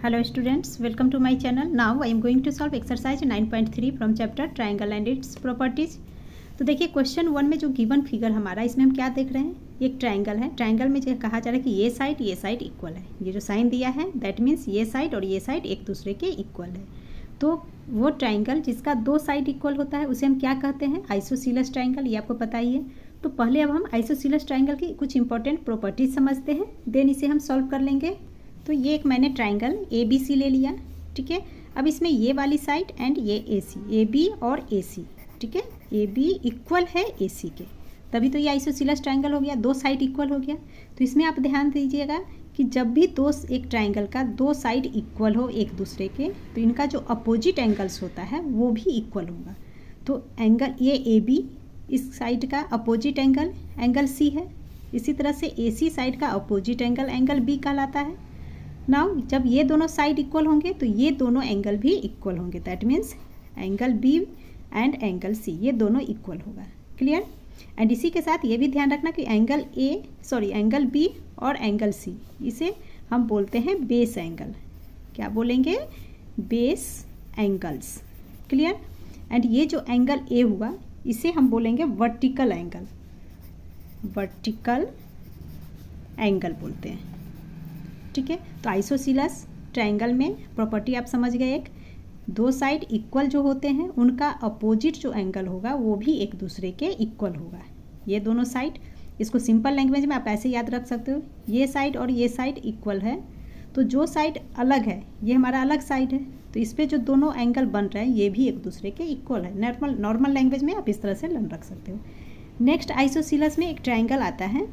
Hello students, welcome to my channel. Now I am going to solve exercise 9.3 from chapter triangle and its properties. तो देखिए question 1 में जो given figure हमारा, इसमें हम क्या देख रहे हैं, एक ट्रायंगल है। ट्रायंगल में जो कहा जा रहा है कि ये साइड इक्वल है। ये जो साइन दिया है दैट मीन्स ये साइड और ये साइड एक दूसरे के इक्वल है। तो वो ट्रायंगल जिसका दो साइड इक्वल होता है उसे हम क्या कहते हैं, आइसोसीलस ट्रायंगल। ये आपको पता ही है। तो पहले अब हम आइसोसीलस ट्रायंगल की कुछ इंपॉर्टेंट प्रॉपर्टीज समझते हैं, देन इसे हम सॉल्व कर लेंगे। तो ये एक मैंने ट्रायंगल ए बी सी ले लिया, ठीक है। अब इसमें ये वाली साइड एंड ये ए सी, ए बी और ए सी, ठीक है। ए बी इक्वल है ए सी के, तभी तो ये आइसोसीलस ट्रायंगल हो गया, दो साइड इक्वल हो गया। तो इसमें आप ध्यान दीजिएगा कि जब भी एक ट्रायंगल का दो साइड इक्वल हो एक दूसरे के, तो इनका जो अपोजिट एंगल्स होता है वो भी इक्वल होगा। तो एंगल ये ए बी इस साइड का अपोजिट एंगल सी है। इसी तरह से ए सी साइड का अपोजिट एंगल बी कहलाता है। नाउ जब ये दोनों साइड इक्वल होंगे तो ये दोनों एंगल भी इक्वल होंगे, that means angle B and angle C ये दोनों इक्वल होगा। क्लियर। एंड इसी के साथ ये भी ध्यान रखना कि एंगल बी और एंगल सी, इसे हम बोलते हैं बेस एंगल। क्या बोलेंगे, बेस एंगल्स। क्लियर। एंड ये जो एंगल ए हुआ इसे हम बोलेंगे वर्टिकल एंगल बोलते हैं, ठीक है। तो आइसोसीलस ट्रायंगल में प्रॉपर्टी आप समझ गए, एक दो साइड इक्वल जो होते हैं उनका अपोजिट जो एंगल होगा वो भी एक दूसरे के इक्वल होगा। ये दोनों साइड, इसको सिंपल लैंग्वेज में आप ऐसे याद रख सकते हो, ये साइड और ये साइड इक्वल है। तो जो साइड अलग है ये हमारा अलग साइड है, तो इस पर जो दोनों एंगल बन रहे हैं ये भी एक दूसरे के इक्वल है। नॉर्मल लैंग्वेज में आप इस तरह से लर्न रख सकते हो। नेक्स्ट आइसोसीलस में एक ट्रायंगल आता है।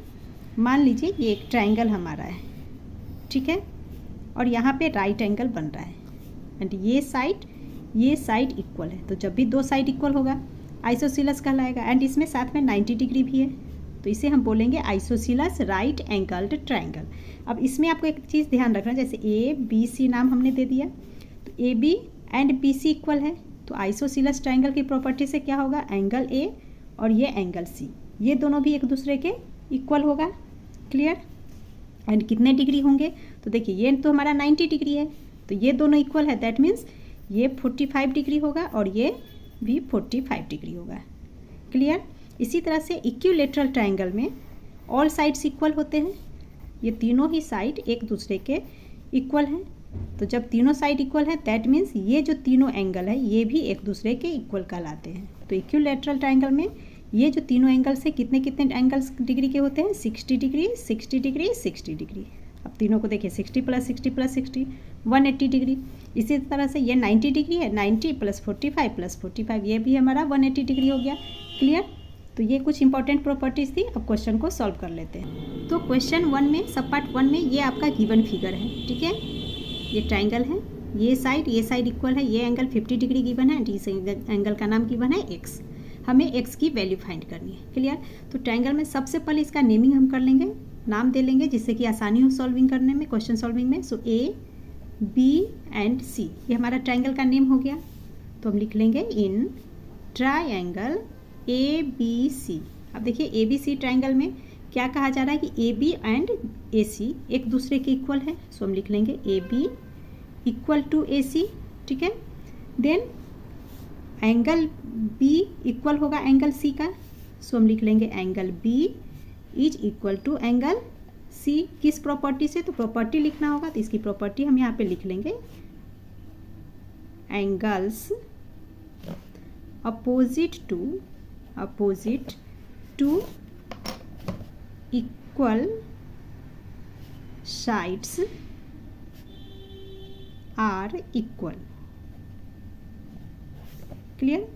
मान लीजिए ये एक ट्रायंगल हमारा है, ठीक है, और यहाँ पे राइट एंगल बन रहा है एंड ये साइड इक्वल है। तो जब भी दो साइड इक्वल होगा आइसोसीलस कहलाएगा। एंड इसमें साथ में 90 डिग्री भी है, तो इसे हम बोलेंगे आइसोसीलस राइट एंगल्ड ट्रायंगल। अब इसमें आपको एक चीज़ ध्यान रखना, जैसे ए बी सी नाम हमने दे दिया, तो A B and B C equal है। तो आइसोसीलस ट्रायंगल की प्रॉपर्टी से क्या होगा, एंगल ए और ये एंगल सी ये दोनों भी एक दूसरे के इक्वल होगा। क्लियर। एंड कितने डिग्री होंगे, तो देखिए ये तो हमारा 90 डिग्री है, तो ये दोनों इक्वल है, दैट मीन्स ये 45 डिग्री होगा और ये भी 45 डिग्री होगा। क्लियर। इसी तरह से इक्विलैटरल ट्रायंगल में ऑल साइड्स इक्वल होते हैं, ये तीनों ही साइड एक दूसरे के इक्वल हैं। तो जब तीनों साइड इक्वल है दैट मीन्स ये जो तीनों एंगल है ये भी एक दूसरे के इक्वल कहलाते हैं। तो इक्विलैटरल ट्रायंगल में ये जो तीनों एंगल्स है कितने एंगल्स डिग्री के होते हैं, 60 डिग्री 60 डिग्री 60 डिग्री। अब तीनों को देखिए 60 + 60 + 60 180 डिग्री। इसी तरह से ये 90 डिग्री है, 90 + 45 + 45 ये भी हमारा 180 डिग्री हो गया। क्लियर। तो ये कुछ इंपॉर्टेंट प्रॉपर्टीज थी। अब क्वेश्चन को सॉल्व कर लेते हैं। तो क्वेश्चन 1 में सब पार्ट 1 में ये आपका गिवन फिगर है, ठीक है। ये ट्रायंगल है, ये साइड इक्वल है, ये एंगल 50 डिग्री गिवन है एंड इस एंगल का नाम गिवन है एक्स। हमें x की वैल्यू फाइंड करनी है। क्लियर। तो ट्रायंगल में सबसे पहले इसका नेमिंग हम कर लेंगे, नाम दे लेंगे जिससे कि आसानी हो सॉल्विंग करने में, क्वेश्चन सॉल्विंग में। सो ए बी एंड सी ये हमारा ट्रायंगल का नेम हो गया। तो हम लिख लेंगे इन ट्रायंगल ए बी सी। अब देखिए ए बी सी ट्रायंगल में क्या कहा जा रहा है कि ए बी एंड ए सी एक दूसरे के इक्वल है। सो हम लिख लेंगे A B equal to A C, ठीक है। देन एंगल बी इक्वल होगा एंगल सी का, सो हम लिख लेंगे angle B is equal to angle C. किस प्रॉपर्टी से, तो प्रॉपर्टी लिखना होगा, तो इसकी प्रॉपर्टी हम यहाँ पे लिख लेंगे angles opposite to equal sides are equal. Clear.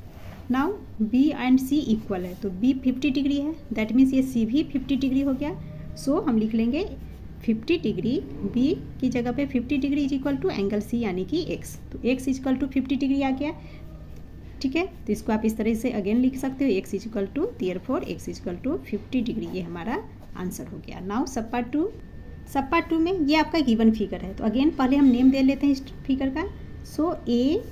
Now B and C equal है, तो बी 50 डिग्री है, दैट मीन्स ये सी भी 50 डिग्री हो गया। सो हम लिख लेंगे 50 डिग्री, बी की जगह पे 50 degree is equal to angle C यानी कि एक्स। तो X is equal to 50 degree आ गया, ठीक है। तो इसको आप इस तरह से अगेन लिख सकते हो, x is equal to therefore x is equal to 50 degree, ये हमारा आंसर हो गया। नाउ सब पार्ट 2 में ये आपका गिवन फिगर है। तो अगेन पहले हम नेम दे लेते हैं इस फिगर का। सो ए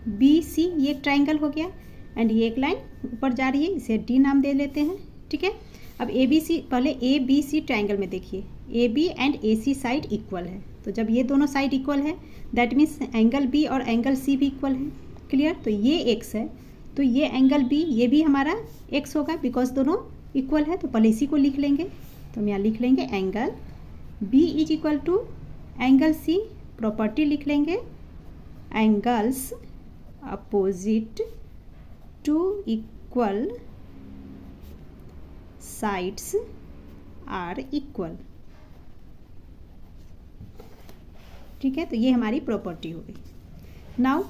बी सी ये एक ट्रायंगल हो गया एंड ये एक लाइन ऊपर जा रही है, इसे डी नाम दे लेते हैं, ठीक है। अब ए बी सी, पहले ए बी सी ट्रायंगल में देखिए A B and A C side equal है, तो जब ये दोनों साइड इक्वल है दैट मीन्स एंगल बी और एंगल सी भी इक्वल है। क्लियर? तो ये एक्स है तो ये एंगल बी ये भी हमारा एक्स होगा बिकॉज दोनों इक्वल है। तो पहले इसी को लिख लेंगे। तो हम यहाँ लिख लेंगे angle B is equal to angle C, property लिख लेंगे angles opposite to equal sides are equal. ठीक है, तो ये हमारी प्रॉपर्टी हो गई। नाउ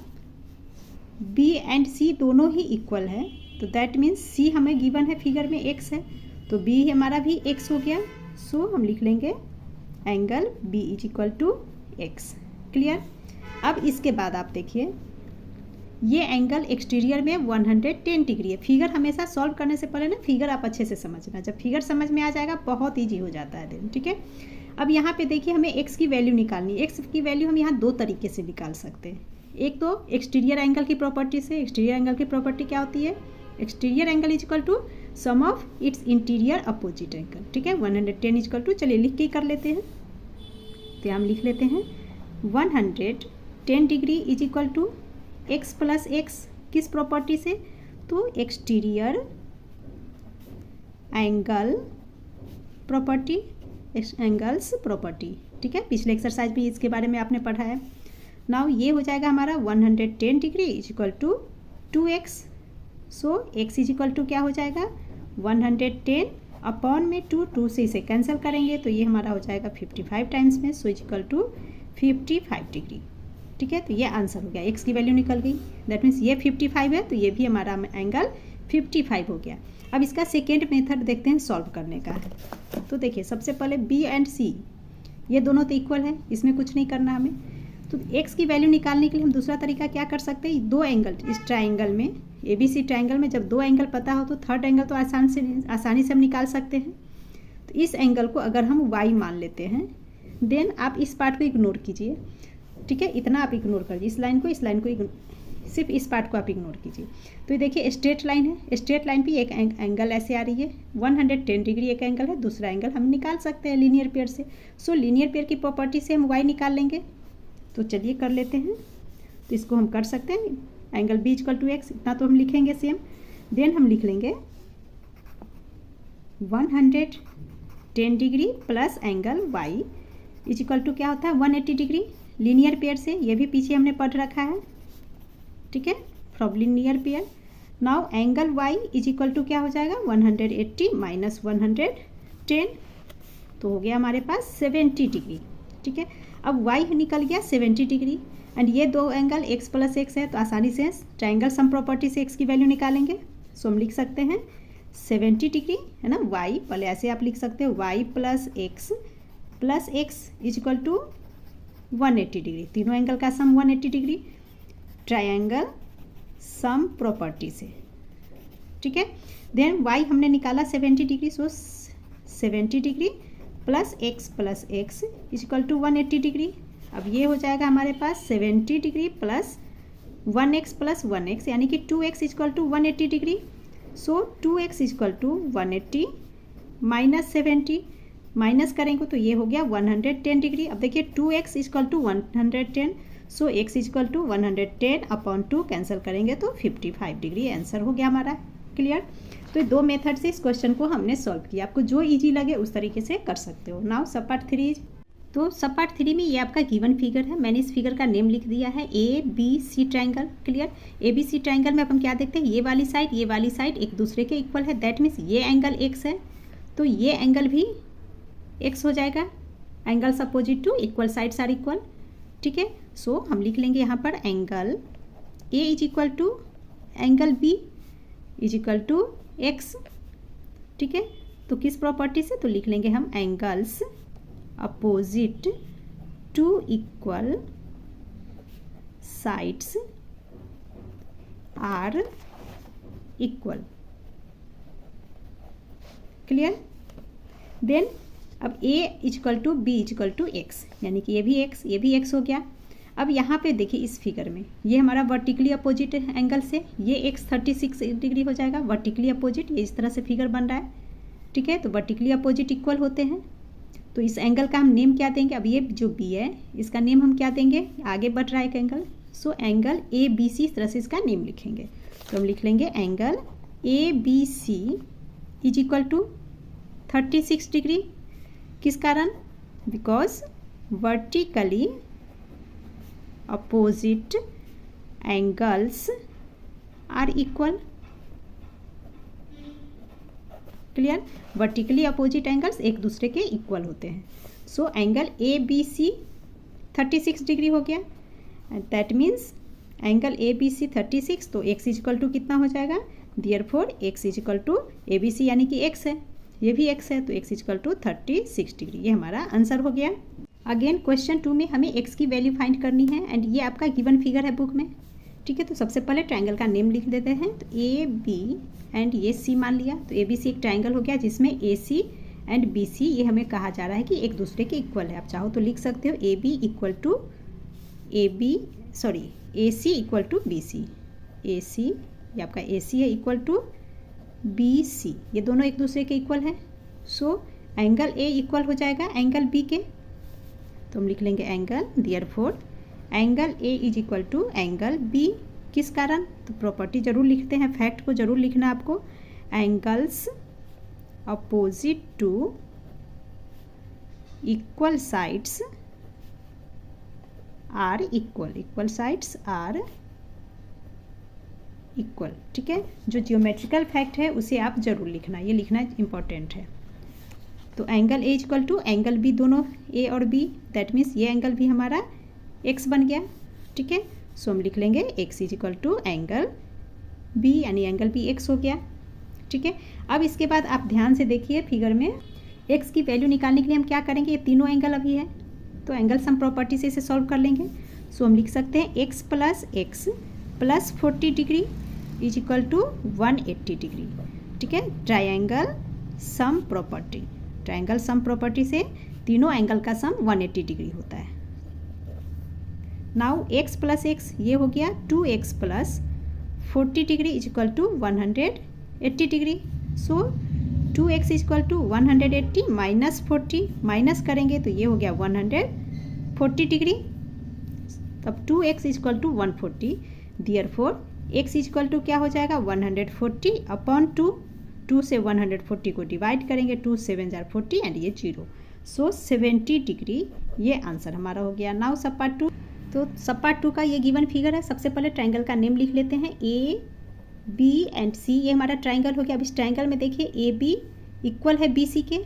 बी एंड सी दोनों ही इक्वल है तो दैट मीन्स सी हमें गिवन है फिगर में एक्स है तो बी हमारा भी एक्स हो गया। सो हम लिख लेंगे angle B is equal to x. Clear? अब इसके बाद आप देखिए ये एंगल एक्सटीरियर में 110 डिग्री है। फिगर हमेशा सॉल्व करने से पहले ना फिगर आप अच्छे से समझना, जब फिगर समझ में आ जाएगा बहुत ईजी हो जाता है देन। ठीक है, अब यहाँ पे देखिए हमें एक्स की वैल्यू निकालनी है। एक्स की वैल्यू हम यहाँ दो तरीके से निकाल सकते हैं। एक तो एक्सटीरियर एंगल की प्रॉपर्टी से। एक्सटीरियर एंगल की प्रॉपर्टी क्या होती है? Exterior angle is equal to sum of its interior opposite angle. ठीक है, 110 इज इक्वल टू, चलिए लिख के कर लेते हैं। तो हम लिख लेते हैं 110 degree is equal to x plus x, किस प्रॉपर्टी से? तो exterior angle property, angles property. ठीक है, पिछले एक्सरसाइज में इसके बारे में आपने पढ़ा है। नाउ ये हो जाएगा हमारा 110 degree is equal to 2x। So x is equal to क्या हो जाएगा 110 अपॉन में 2 से इसे कैंसिल करेंगे तो ये हमारा हो जाएगा 55 टाइम्स में। So is equal to 55 degree. ठीक है, तो ये आंसर हो गया। x की वैल्यू निकल गई दैट मीन्स ये 55 है तो ये भी हमारा एंगल 55 हो गया। अब इसका सेकेंड मेथड देखते हैं सॉल्व करने का। तो देखिए सबसे पहले b एंड c ये दोनों तो इक्वल है, इसमें कुछ नहीं करना हमें। तो x की वैल्यू निकालने के लिए हम दूसरा तरीका क्या कर सकते हैं, दो एंगल इस ट्राइंगल में ABC ट्राइंगल में जब दो एंगल पता हो तो थर्ड एंगल तो आसानी से हम निकाल सकते हैं। तो इस एंगल को अगर हम y मान लेते हैं देन आप इस पार्ट को इग्नोर कीजिए। ठीक है, इतना आप इग्नोर करिए, इस लाइन को सिर्फ इस पार्ट को आप इग्नोर कीजिए। तो ये देखिए स्ट्रेट लाइन है, स्ट्रेट लाइन पे एक एंगल ऐसे आ रही है 110 डिग्री एक एंगल है, दूसरा एंगल हम निकाल सकते हैं लीनियर पेयर से। सो लीनियर पेयर की प्रॉपर्टी से हम y निकाल लेंगे। तो चलिए कर लेते हैं। तो इसको हम कर सकते हैं angle B equal to x, इतना तो हम लिखेंगे सेम। देन हम लिख लेंगे 110 degree plus angle y is equal to क्या होता है 180 डिग्री लीनियर पेयर से, ये भी पीछे हमने पढ़ रखा है। ठीक है, from linear pair. Now angle y is equal to क्या हो जाएगा 180 माइनस 110 तो हो गया हमारे पास 70 डिग्री। ठीक है, अब y निकल गया 70 डिग्री एंड ये दो एंगल x प्लस एक्स है तो आसानी से ट्राइंगल सम प्रॉपर्टी से x की वैल्यू निकालेंगे। सो हम लिख सकते हैं 70 डिग्री है ना, y पहले ऐसे आप लिख सकते हो y plus x is equal to 180 degree, तीनों एंगल का sum 180 degree triangle sum property से। ठीक है, देन y हमने निकाला 70 degree. So 70 degree plus x is equal to 180 degree. अब ये हो जाएगा हमारे पास 70 डिग्री प्लस 1x यानी कि 2x is equal to 180 degree. So 2x is equal to 180 minus 70 minus करेंगे तो ये हो गया 110 डिग्री। अब देखिए 2x is equal to 110 so x is equal to 110 upon 2 cancel करेंगे तो 55 डिग्री आंसर हो गया हमारा। क्लियर? तो दो मेथड से इस क्वेश्चन को हमने सॉल्व किया, आपको जो इजी लगे उस तरीके से कर सकते हो। नाउ सब पार्ट 3। तो सब पार्ट 3 में ये आपका गिवन फिगर है, मैंने इस फिगर का नेम लिख दिया है ABC triangle. Clear? ABC triangle में अब हम क्या देखते हैं, ये वाली साइड एक दूसरे के इक्वल है दैट मीन्स ये एंगल x है तो ये एंगल भी x हो जाएगा। Angles opposite to equal sides are equal. ठीक है, सो हम लिख लेंगे यहाँ पर angle A is equal to angle B is equal to x। ठीक है, तो किस प्रॉपर्टी से, तो लिख लेंगे हम angles opposite to equal sides are equal. Clear? Then अब A is equal to B is equal to x यानी कि ये भी x हो गया। अब यहाँ पे देखिए इस फिगर में ये हमारा वर्टिकली अपोजिट एंगल से ये x 36 डिग्री हो जाएगा वर्टिकली अपोजिट, ये इस तरह से फिगर बन रहा है। ठीक है, तो वर्टिकली अपोजिट इक्वल होते हैं तो इस एंगल का हम नेम क्या देंगे, अब ये जो बी है इसका नेम हम क्या देंगे, आगे बढ़ रहा है एक angle, so angle A B C, इस तरह से इसका नेम लिखेंगे। तो हम लिख लेंगे angle A B C is equal to 36 degree. किस कारण, because vertically opposite angles are equal. Clear, vertically opposite angles एक दूसरे के इक्वल होते हैं। So angle A B C 36 degree हो गया, and that means angle A B C 36, तो एक्स इजिकल टू कितना हो जाएगा, therefore x is equal to A B C यानी कि एक्स है, ये भी एक्स है, तो एक्स इजिकल टू 36 डिग्री, ये हमारा आंसर हो गया। अगेन क्वेश्चन 2 में हमें एक्स की वैल्यू फाइंड करनी है, एंड ये आपका गिवन फिगर है बुक में। ठीक है, तो सबसे पहले ट्रायंगल का नेम लिख देते हैं। तो ए बी एंड ये सी मान लिया, तो ए बी सी एक ट्रायंगल हो गया जिसमें ए सी एंड बी सी ये हमें कहा जा रहा है कि एक दूसरे के इक्वल है। आप चाहो तो लिख सकते हो A B equal to A C equal to B C, A C ये आपका ए सी है इक्वल टू बी सी, ये दोनों एक दूसरे के इक्वल हैं। सो एंगल ए इक्वल हो जाएगा एंगल बी के, तो हम लिख लेंगे angle, therefore angle A is equal to angle B. किस कारण, तो प्रॉपर्टी जरूर लिखते हैं, फैक्ट को जरूर लिखना आपको, angles opposite to equal sides are equal, equal sides are equal. ठीक है, जो जियोमेट्रिकल फैक्ट है उसे आप जरूर लिखना, ये लिखना इम्पॉर्टेंट है। तो angle A equal to angle B, दोनों ए और बी, दैट मीन्स ये एंगल भी हमारा एक्स बन गया। ठीक है, सो हम लिख लेंगे x is equal to angle B, यानी एंगल बी एक्स हो गया। ठीक है, अब इसके बाद आप ध्यान से देखिए फिगर में, एक्स की वैल्यू निकालने के लिए हम क्या करेंगे, ये तीनों एंगल अभी है, तो एंगल सम प्रॉपर्टी से इसे सॉल्व कर लेंगे। सो हम लिख सकते हैं x plus 40 degree is equal to 180 degree. ठीक है, triangle sum property, triangle sum property से तीनों एंगल का सम 180 डिग्री होता है। नाउ एक्स प्लस एक्स ये हो गया 2x plus 40 degree is equal to 180 degree. So 2x is equal to 180 minus 40, minus करेंगे तो ये हो गया 140 डिग्री, तब 2x is equal to 140, therefore x is equal to क्या हो जाएगा 140 अपॉन 2 से 140 को डिवाइड करेंगे, 2 7 जार 40 एंड ये 0, सो 70 डिग्री, ये आंसर हमारा हो गया। नाउ सब पार्ट 2, तो सब पार्ट 2 का ये गिवन फिगर है। सबसे पहले ट्रायंगल का नेम लिख लेते हैं, ए बी एंड सी, ये हमारा ट्रायंगल हो गया। अब इस ट्रायंगल में देखिए ए बी इक्वल है बी सी के,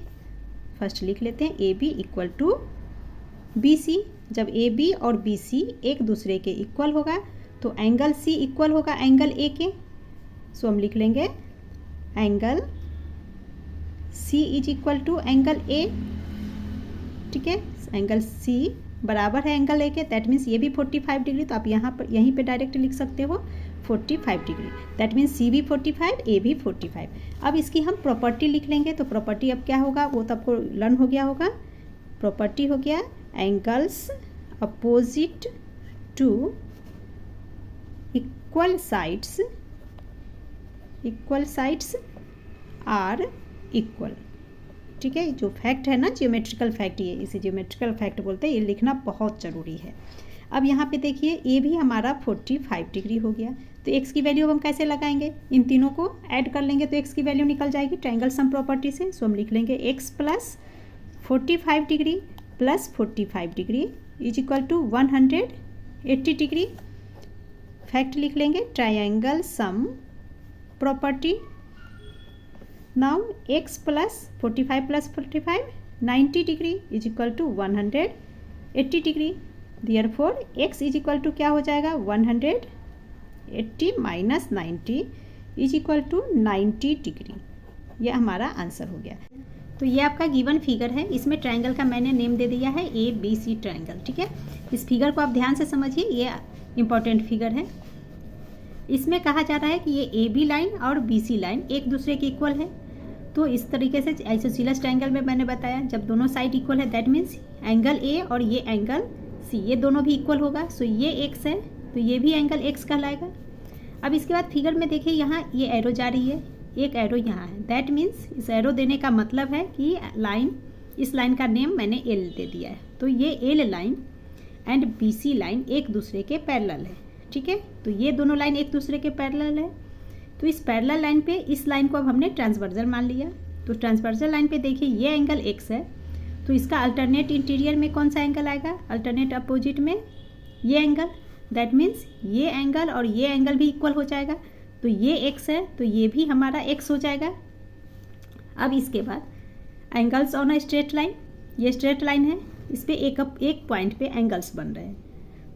फर्स्ट लिख लेते हैं A B equal to B C. जब ए बी और बी सी एक दूसरे के इक्वल होगा तो एंगल सी इक्वल होगा एंगल ए के, सो हम लिख लेंगे angle C is equal to angle A. ठीक है, एंगल सी बराबर है एंगल ए के, दैट मीन्स ये भी 45 डिग्री, तो आप यहाँ पर यहीं पे डायरेक्ट लिख सकते हो 45 डिग्री, दैट मीन्स सी भी 45 ए भी 45। अब इसकी हम प्रॉपर्टी लिख लेंगे, तो प्रॉपर्टी अब क्या होगा वो तो आपको लर्न हो गया होगा। प्रॉपर्टी हो गया angles opposite to equal sides are equal. ठीक है, जो फैक्ट है ना जियोमेट्रिकल फैक्ट, ये इसे जियोमेट्रिकल फैक्ट बोलते हैं, ये लिखना बहुत ज़रूरी है। अब यहाँ पे देखिए ए भी हमारा 45 डिग्री हो गया, तो एक्स की वैल्यू हम कैसे लगाएंगे, इन तीनों को ऐड कर लेंगे तो एक्स की वैल्यू निकल जाएगी ट्रायंगल सम प्रॉपर्टी से। सो हम लिख लेंगे x plus 45 degree plus 45 degree is equal to 180 degree. Fact लिख लेंगे triangle sum property. Now x plus 45 plus 45 90 degree is equal to 180 degree, therefore x is equal to क्या हो जाएगा 180 minus 90 is equal to 90 degree, ये हमारा answer हो गया। तो ये आपका गिवन फिगर है, इसमें ट्रायंगल का मैंने नेम दे दिया है ए बी सी ट्रायंगल। ठीक है, इस फिगर को आप ध्यान से समझिए, ये इम्पॉर्टेंट फिगर है। इसमें कहा जा रहा है कि ये ए बी लाइन और बी सी लाइन एक दूसरे के इक्वल है। तो इस तरीके से आइसोसेलेस ट्रायंगल में मैंने बताया जब दोनों साइड इक्वल है दैट मीन्स एंगल ए और ये एंगल सी ये दोनों भी इक्वल होगा। सो ये एक्स है तो ये भी एंगल एक्स कहलाएगा। अब इसके बाद फिगर में देखिए यहाँ ये एरो जा रही है, एक एरो यहाँ है, दैट मीन्स इस एरो देने का मतलब है कि लाइन इस लाइन का नेम मैंने एल दे दिया है। तो ये L line and B C line एक दूसरे के पैरेलल है, ठीक है। तो ये दोनों लाइन एक दूसरे के पैरेलल है। तो इस पैरेलल लाइन पे इस लाइन को अब हमने ट्रांसवर्जल मान लिया। तो ट्रांसवर्जल लाइन पे देखिए ये एंगल एक्स है, तो इसका अल्टरनेट इंटीरियर में कौन सा एंगल आएगा, अल्टरनेट अपोजिट में ये एंगल। दैट मीन्स ये एंगल और ये एंगल भी इक्वल हो जाएगा। तो ये एक्स है तो ये भी हमारा एक्स हो जाएगा। अब इसके बाद angles on a straight line, ये स्ट्रेट लाइन है, इस पर एक पॉइंट पे एंगल्स बन रहे हैं।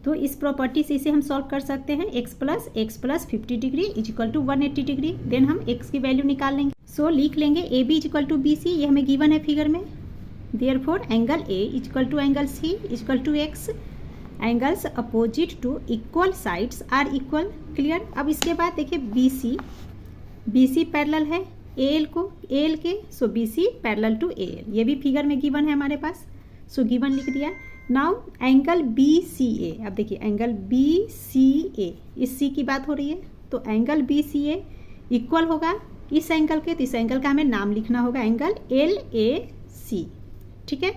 तो इस प्रॉपर्टी से इसे हम सॉल्व कर सकते हैं। x plus 50 degree is equal to 180 degree. Then हम x की वैल्यू निकाल लेंगे। सो लिख लेंगे A B is equal to B C, ये हमें गिवन है फिगर में। Therefore angle A is equal to angle C is equal to x. Angles opposite to equal sides are equal. Clear. अब इसके बाद देखिए बी सी पैरेलल है A L के, so B C parallel to A L, ये भी figure में given है हमारे पास। सो गिवन लिख दिया। नाउ एंगल बी सी ए, अब देखिए एंगल बी सी ए, इस सी की बात हो रही है। तो angle B C A equal होगा इस एंगल के, तो इस एंगल का हमें नाम लिखना होगा एंगल एल ए सी, ठीक है।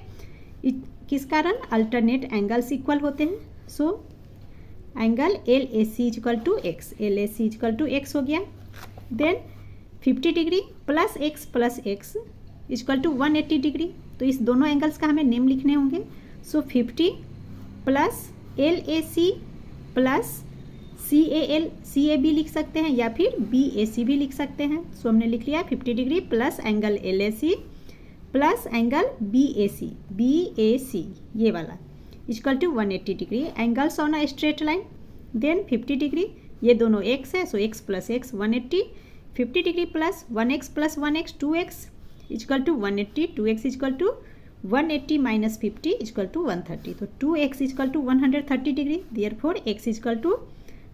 किस कारण, अल्टरनेट एंगल्स इक्वल होते हैं। So angle L A C equal to x, L A C equal to x हो गया। Then 50 degree plus x equal to 180 degree. तो इस दोनों एंगल्स का हमें नेम लिखने होंगे। So 50 plus L A C plus C A B लिख सकते हैं या फिर बी ए सी भी लिख सकते हैं। सो हमने लिख लिया 50 degree plus angle L A C plus angle B A C ये वाला equal to 180 degree. Angles on a straight line. Then 50 degree, ये दोनों एक्स है, सो X plus X 180। 50 degree plus 1x plus 1x 2x equal to 180, 2x equal to 180 minus 50 equal to 130। तो 2x equal to 130 degree. Therefore x equal to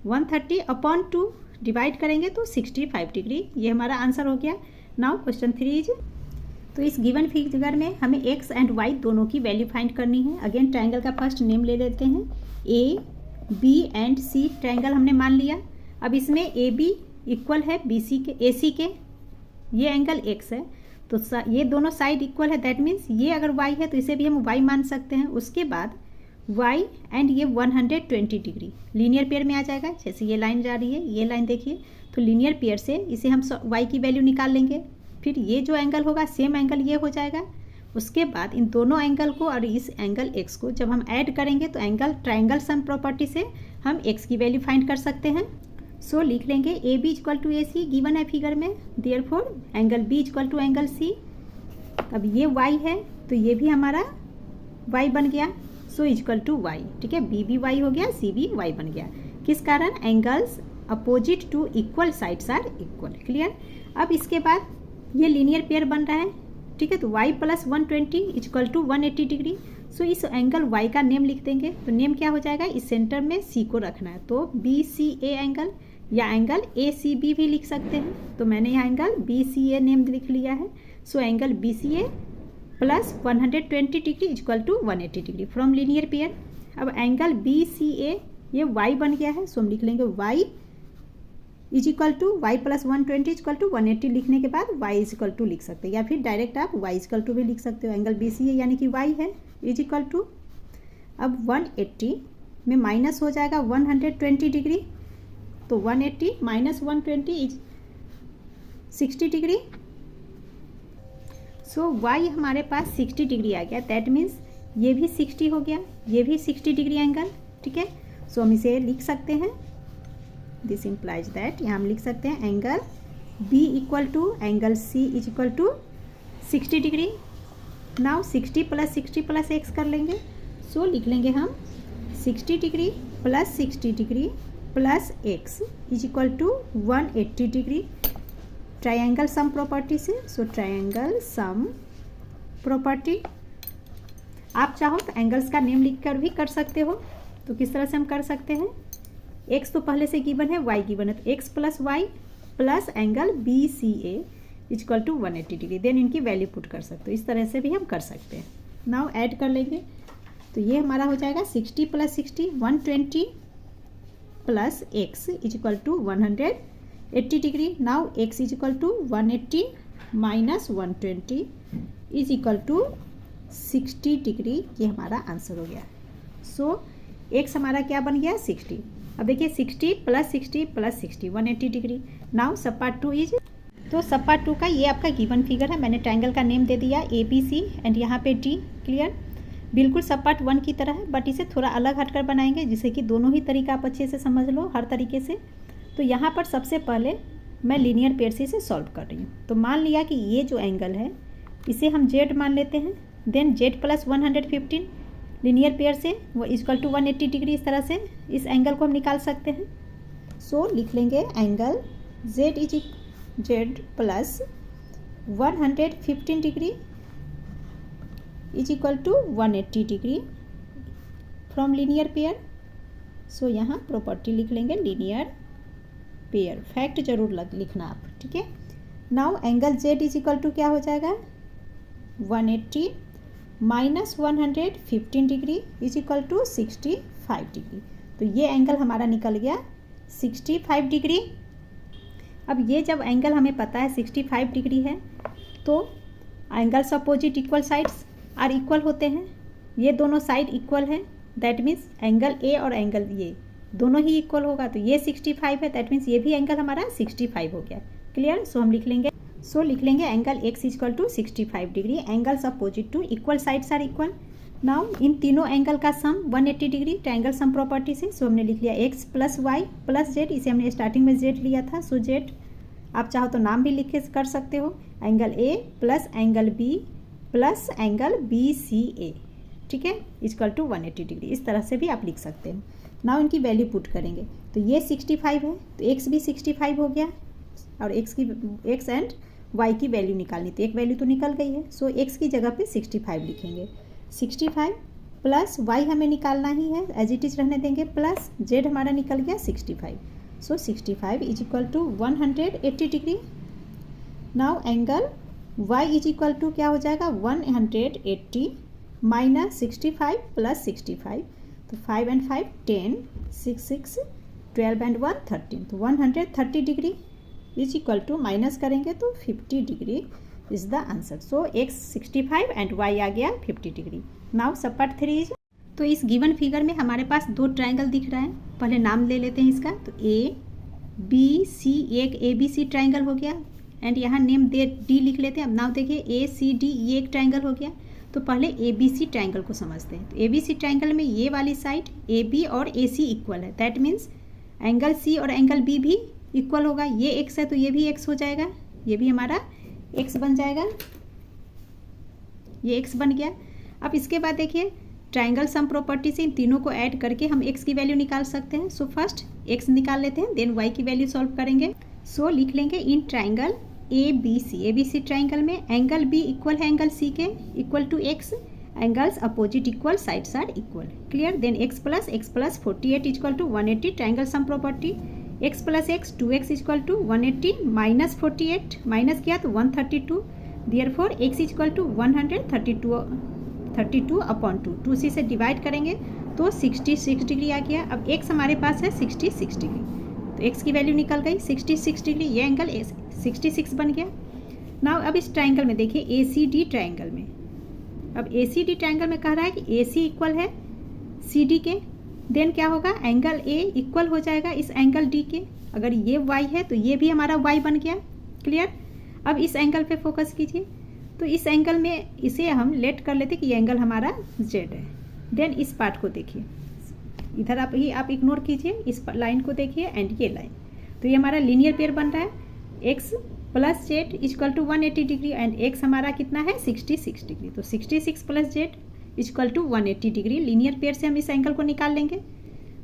130 upon 2 divide करेंगे तो 65 degree. ये हमारा answer हो गया। नाउ क्वेश्चन 3 इज, तो इस given figure में हमें x एंड y दोनों की वैल्यू फाइंड करनी है। अगेन ट्रायंगल का फर्स्ट नेम ले लेते हैं। A B and C triangle हमने मान लिया। अब इसमें ए बी इक्वल है बी सी के, ए सी के, ये एंगल x है, तो ये दोनों साइड इक्वल है। दैट मीन्स ये अगर y है तो इसे भी हम y मान सकते हैं। उसके बाद y एंड ये 120 डिग्री लीनियर पेयर में आ जाएगा। जैसे ये लाइन जा रही है, ये लाइन देखिए, तो लीनियर पेयर से इसे हम y की वैल्यू निकाल लेंगे। फिर ये जो एंगल होगा सेम एंगल ये हो जाएगा। उसके बाद इन दोनों एंगल को और इस एंगल x को जब हम ऐड करेंगे तो एंगल ट्रायंगल सम प्रॉपर्टी से हम x की वैल्यू फाइंड कर सकते हैं। सो लिख लेंगे A B equal to A C, given है फिगर में। Therefore angle B equal to angle C. अब ये y है तो ये भी हमारा y बन गया। सो इक्वल टू y, ठीक है। बी भी y हो गया, सी भी y बन गया। किस कारण, angles opposite to equal sides are equal. Clear. अब इसके बाद ये लीनियर पेयर बन रहा है, ठीक है। तो y plus 120 equal to 180 degree. So इस एंगल y का नेम लिख देंगे। तो नेम क्या हो जाएगा, इस सेंटर में c को रखना है, तो बी सी ए एंगल या एंगल ए सी बी भी लिख सकते हैं। तो मैंने यहाँ angle B C A name लिख लिया है। So angle B C A plus 120 degree equal to 180 degree from linear pair. अब एंगल बी सी ए ये y बन गया है। सो हम लिख लेंगे y is equal to y plus 120 equal to 180 लिखने के बाद y इज इक्वल टू लिख सकते हैं, या फिर डायरेक्ट आप y इज इक्वल टू भी लिख सकते हो। एंगल बी सी है यानी कि y है, इज इक्वल टू, अब 180 में माइनस हो जाएगा 120 डिग्री, तो 180 minus 120 is 60 degree. So y हमारे पास 60 डिग्री आ गया। दैट मीन्स ये भी 60 हो गया, ये भी 60 डिग्री एंगल, ठीक है। सो हम इसे लिख सकते हैं, दिस इम्प्लाइज दैट, यहाँ हम लिख सकते हैं angle B equal to angle C is equal to 60 degree. Now 60 plus x कर लेंगे। सो लिख लेंगे हम 60 degree plus x is equal to 180 degree triangle sum property से। सो ट्रायंगल सम प्रॉपर्टी, आप चाहो तो एंगल्स का नेम लिख कर भी कर सकते हो। तो किस तरह से हम कर सकते हैं, x तो पहले से गिवन है, y गिवन है, तो x plus y plus angle B C A equal to 180 degree, then इनकी वैल्यू पुट कर सकते हो। इस तरह से भी हम कर सकते हैं। नाउ ऐड कर लेंगे, तो ये हमारा हो जाएगा 60 plus 60 120 plus x is equal to 180 degree. Now x is equal to 180 minus 120 is equal to 60 degree, ये हमारा आंसर हो गया। सो एक्स हमारा क्या बन गया 60। अब देखिए 60 + 60 + 60 180 डिग्री। नाउ सब पार्ट 2 इज, तो सब पार्ट 2 का ये आपका गिवन फिगर है। मैंने ट्रायंगल का नेम दे दिया ABC एंड यहाँ पे D। क्लियर, बिल्कुल सब पार्ट 1 की तरह है, बट इसे थोड़ा अलग हटकर बनाएंगे जिससे कि दोनों ही तरीका आप अच्छे से समझ लो हर तरीके से। तो यहाँ पर सबसे पहले मैं लीनियर पेयर से इसे सॉल्व कर रही हूँ। तो मान लिया कि ये जो एंगल है इसे हम Z मान लेते हैं, देन Z + 115 लीनियर पेयर से वो = 180 डिग्री। इस तरह से इस एंगल को हम निकाल सकते हैं। सो लिख लेंगे angle Z + 115 degree = 180 degree from linear pair. So यहाँ प्रॉपर्टी लिख लेंगे लीनियर पेयर, फैक्ट जरूर लिखना आप, ठीक है। नाउ एंगल Z = क्या हो जाएगा 180 - 115 डिग्री = 65 डिग्री। तो ये एंगल हमारा निकल गया 65 डिग्री। अब ये जब एंगल हमें पता है 65 डिग्री है तो angles opposite equal sides are equal होते हैं। ये दोनों साइड इक्वल है, दैट मीन्स एंगल ए और एंगल ये दोनों ही इक्वल होगा। तो ये 65 है, दैट मीन्स ये भी एंगल हमारा 65 हो गया। क्लियर, सो हम लिख लेंगे angle x = 65 degree, angles opposite to equal sides are equal. Now इन तीनों एंगल का sum 180 degree triangle sum property से। सो हमने लिख लिया x + y + z, इसे हमने स्टार्टिंग में z लिया था। सो z आप चाहो तो नाम भी लिख के कर सकते हो, angle a + angle b + angle BCA, ठीक है, = 180 डिग्री। इस तरह से भी आप लिख सकते हो। नाउ इनकी वैल्यू पुट करेंगे तो ये 65 है तो x भी 65 हो गया और x एंड y की वैल्यू निकालनी, तो एक वैल्यू तो निकल गई है। सो x की जगह पे 65 लिखेंगे, 65 + y हमें निकालना ही है, एज इट इज रहने देंगे, प्लस z हमारा निकल गया 65। सो 65 = 180 डिग्री। नाउ एंगल y = क्या हो जाएगा 180 - 65 + 65, तो 5 and 5 10, 6 6 12 and 1 13, तो 130 डिग्री = माइनस करेंगे तो 50 degree is the answer. So x 65 and y आ गया 50 डिग्री। नाउ सब पार्ट 3 इज, तो इस गिवन फिगर में हमारे पास दो ट्रायंगल दिख रहा है। पहले नाम ले लेते हैं इसका, तो ABC, एक ABC ट्रायंगल हो गया एंड यहाँ नेम D लिख लेते हैं। अब नाउ देखिए ACD ये एक ट्रायंगल हो गया। तो पहले ABC ट्रायंगल को समझते हैं। तो ABC ट्रायंगल में ये वाली साइड AB और AC इक्वल है, दैट मीन्स एंगल C और एंगल B भी इक्वल होगा। ये x है तो ये भी x हो जाएगा, ये भी हमारा x बन जाएगा, ये x बन गया। अब इसके बाद देखिए ट्रायंगल सम प्रॉपर्टी से इन तीनों को ऐड करके हम x की वैल्यू निकाल सकते हैं। सो फर्स्ट x निकाल लेते हैं, देन y की वैल्यू सॉल्व करेंगे। सो लिख लेंगे इन ट्रायंगल ABC ट्रायंगल में एंगल B इक्वल है एंगल C के, = x, angles opposite equal, sides are equal. Clear, then x + 48 = 180 triangle sum property, x + x 2x = 180 - 48 minus किया तो 132, therefore x = 132/2, 2c से divide करेंगे तो 66 डिग्री आ गया। अब x हमारे पास है 66 डिग्री, तो x की वैल्यू निकल गई 66 डिग्री, ये एंगल 66 बन गया। नाउ अब इस ट्रायंगल में देखिए ACD ट्रायंगल में, अब ACD ट्रायंगल में कह रहा है कि AC इक्वल है CD के, देन क्या होगा एंगल A इक्वल हो जाएगा इस एंगल D के। अगर ये y है तो ये भी हमारा y बन गया। क्लियर, अब इस एंगल पे फोकस कीजिए, तो इस एंगल में इसे हम लेट कर लेते कि ये एंगल हमारा Z है। देन इस पार्ट को देखिए, इधर आप इग्नोर कीजिए, इस लाइन को देखिए एंड ये लाइन, तो ये हमारा लीनियर पेयर बन रहा है x + z = 180 degree and x हमारा कितना है 66 डिग्री। तो 66 + z = 180 डिग्री, लीनियर पेयर से हम इस एंगल को निकाल लेंगे।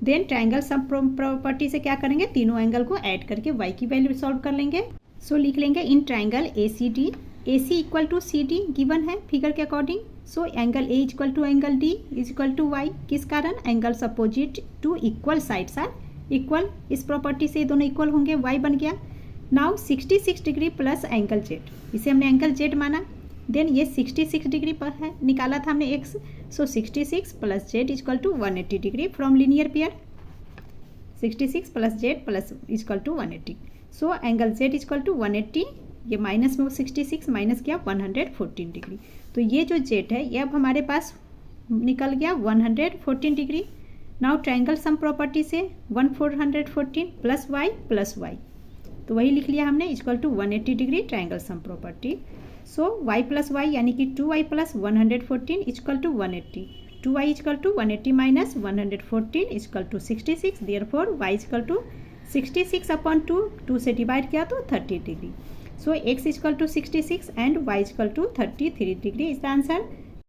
देन ट्रायंगल सम प्रॉपर्टी से क्या करेंगे, तीनों एंगल को ऐड करके y की वैल्यू सॉल्व कर लेंगे। सो लिख लेंगे in triangle ACD, AC = CD given है फिगर के according. So angle A = angle D = y, किस कारण angles opposite to equal sides are equal, इस प्रॉपर्टी से दोनों इक्वल होंगे, y बन गया। Now 66 degree plus angle Z, इसे हमने एंगल Z माना, देन ये 66 डिग्री पर है, निकाला था हमने x। So 66 + z = 180 degree from linear pair, 66 + z = 180। So angle Z = 180, ये माइनस में 66 माइनस किया 114 डिग्री। तो ये जो जेड है ये अब हमारे पास निकल गया 114 degree. Now triangle sum property से 1414 प्लस वाई, तो वही लिख लिया हमने equal to 180 degree triangle sum property. So y plus y यानी कि 2y plus 114 equal to 180, 2y equal to 180 minus 114 equal to 66, therefore y equal to 66 upon 2 से divide किया तो 30 degree. So x equal to 66 and y equal to 33 degree is the answer.